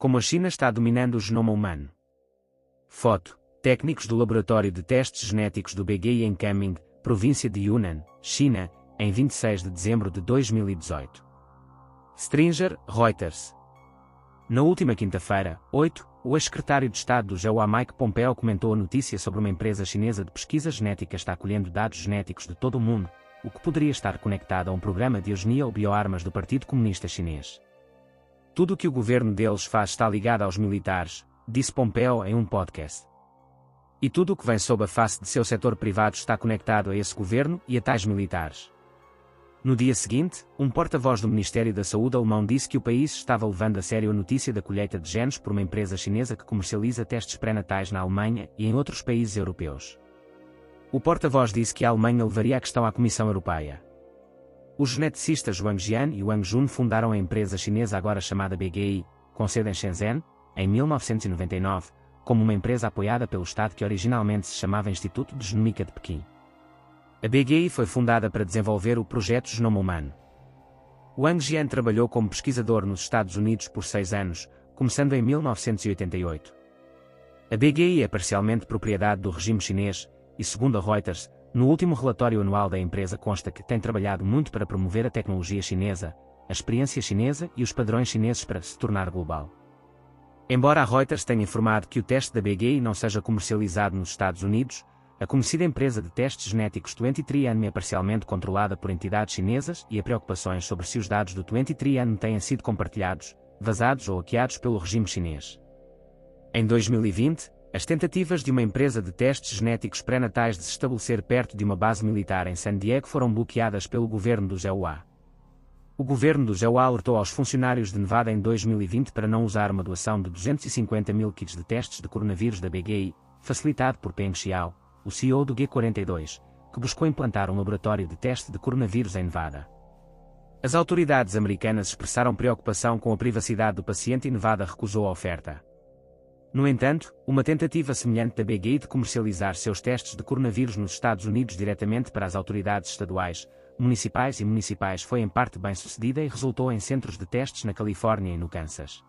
Como a China está dominando o genoma humano. Foto. Técnicos do Laboratório de Testes Genéticos do BGI em Kunming, província de Yunnan, China, em 26 de dezembro de 2018. Stringer, Reuters. Na última quinta-feira, 8, o ex-secretário de Estado do GEUA Mike Pompeo comentou a notícia sobre uma empresa chinesa de pesquisa genética está colhendo dados genéticos de todo o mundo, o que poderia estar conectado a um programa de eugenia ou bioarmas do Partido Comunista Chinês. Tudo o que o governo deles faz está ligado aos militares, disse Pompeo em um podcast. E tudo o que vem sob a face de seu setor privado está conectado a esse governo e a tais militares. No dia seguinte, um porta-voz do Ministério da Saúde alemão disse que o país estava levando a sério a notícia da colheita de genes por uma empresa chinesa que comercializa testes pré-natais na Alemanha e em outros países europeus. O porta-voz disse que a Alemanha levaria a questão à Comissão Europeia. Os geneticistas Wang Jian e Wang Jun fundaram a empresa chinesa agora chamada BGI, com sede em Shenzhen, em 1999, como uma empresa apoiada pelo Estado que originalmente se chamava Instituto de Genômica de Pequim. A BGI foi fundada para desenvolver o projeto Genoma Humano. Wang Jian trabalhou como pesquisador nos Estados Unidos por 6 anos, começando em 1988. A BGI é parcialmente propriedade do regime chinês, e segundo a Reuters, no último relatório anual da empresa consta que tem trabalhado muito para promover a tecnologia chinesa, a experiência chinesa e os padrões chineses para se tornar global. Embora a Reuters tenha informado que o teste da BGI não seja comercializado nos Estados Unidos, a conhecida empresa de testes genéticos 23andMe é parcialmente controlada por entidades chinesas e há preocupações sobre se os dados do 23andMe tenham sido compartilhados, vazados ou hackeados pelo regime chinês. Em 2020, as tentativas de uma empresa de testes genéticos pré-natais de se estabelecer perto de uma base militar em San Diego foram bloqueadas pelo governo do GEUA. O governo do GEUA alertou aos funcionários de Nevada em 2020 para não usar uma doação de 250 mil kits de testes de coronavírus da BGI, facilitado por Peng Xiao, o CEO do G42, que buscou implantar um laboratório de teste de coronavírus em Nevada. As autoridades americanas expressaram preocupação com a privacidade do paciente e Nevada recusou a oferta. No entanto, uma tentativa semelhante da BGI de comercializar seus testes de coronavírus nos Estados Unidos diretamente para as autoridades estaduais, municipais e municipais foi em parte bem-sucedida e resultou em centros de testes na Califórnia e no Kansas.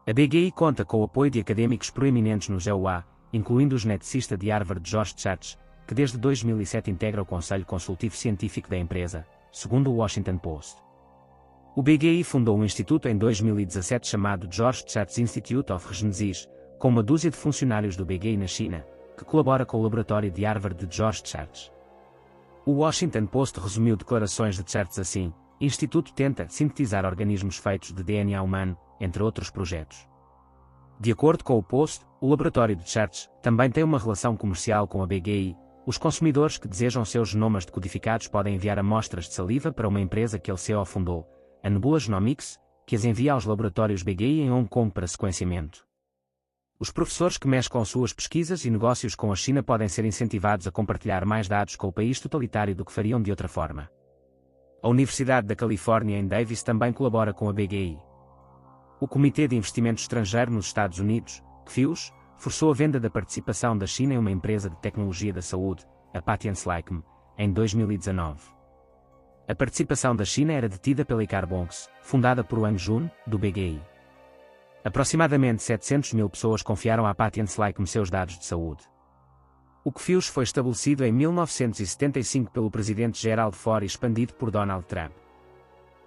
A BGI conta com o apoio de académicos proeminentes no GEUA, incluindo o geneticista de Harvard George Church, que desde 2007 integra o Conselho Consultivo Científico da empresa, segundo o Washington Post. O BGI fundou um instituto em 2017 chamado George Church Institute of Genesis, com uma dúzia de funcionários do BGI na China, que colabora com o laboratório de Harvard de George Church. O Washington Post resumiu declarações de Church assim: o instituto tenta sintetizar organismos feitos de DNA humano, entre outros projetos. De acordo com o Post, o laboratório de Church também tem uma relação comercial com a BGI. Os consumidores que desejam seus genomas decodificados podem enviar amostras de saliva para uma empresa que ele CEO fundou, a Nebula Genomics, que as envia aos laboratórios BGI em Hong Kong para sequenciamento. Os professores que mesclam suas pesquisas e negócios com a China podem ser incentivados a compartilhar mais dados com o país totalitário do que fariam de outra forma. A Universidade da Califórnia em Davis também colabora com a BGI. O Comitê de Investimento Estrangeiro nos Estados Unidos, CFIUS, forçou a venda da participação da China em uma empresa de tecnologia da saúde, a PatientSlycom, em 2019. A participação da China era detida pela Icarbonx, fundada por Wang Jun, do BGI. Aproximadamente 700 mil pessoas confiaram à PatientSlycom seus dados de saúde. O CFIUS foi estabelecido em 1975 pelo presidente Gerald Ford e expandido por Donald Trump.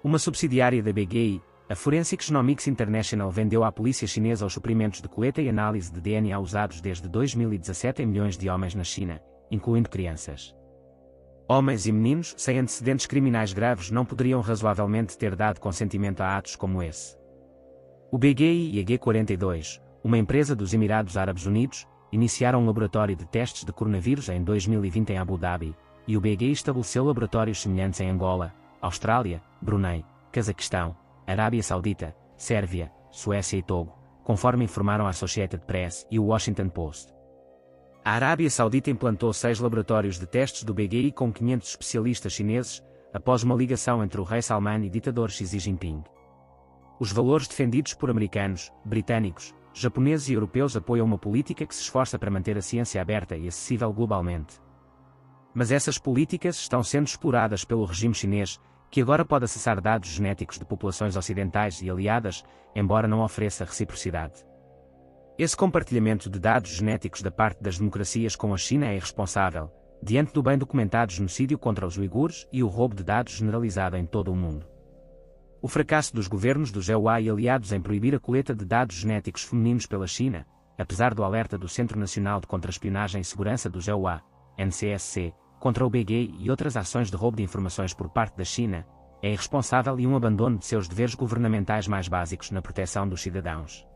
Uma subsidiária da BGI, a Forensic Genomics International, vendeu à polícia chinesa os suprimentos de coleta e análise de DNA usados desde 2017 em milhões de homens na China, incluindo crianças. Homens e meninos sem antecedentes criminais graves não poderiam razoavelmente ter dado consentimento a atos como esse. O BGI e a G42, uma empresa dos Emirados Árabes Unidos, iniciaram um laboratório de testes de coronavírus em 2020 em Abu Dhabi, e o BGI estabeleceu laboratórios semelhantes em Angola, Austrália, Brunei, Cazaquistão, Arábia Saudita, Sérvia, Suécia e Togo, conforme informaram a Associated Press e o Washington Post. A Arábia Saudita implantou 6 laboratórios de testes do BGI com 500 especialistas chineses, após uma ligação entre o rei Salman e ditador Xi Jinping. Os valores defendidos por americanos, britânicos, japoneses e europeus apoiam uma política que se esforça para manter a ciência aberta e acessível globalmente. Mas essas políticas estão sendo exploradas pelo regime chinês, que agora pode acessar dados genéticos de populações ocidentais e aliadas, embora não ofereça reciprocidade. Esse compartilhamento de dados genéticos da parte das democracias com a China é irresponsável, diante do bem documentado genocídio contra os uigures e o roubo de dados generalizado em todo o mundo. O fracasso dos governos do EUA e aliados em proibir a coleta de dados genéticos femininos pela China, apesar do alerta do Centro Nacional de Contra-Espionagem e Segurança do EUA, NCSC, contra o BG e outras ações de roubo de informações por parte da China, é irresponsável e um abandono de seus deveres governamentais mais básicos na proteção dos cidadãos.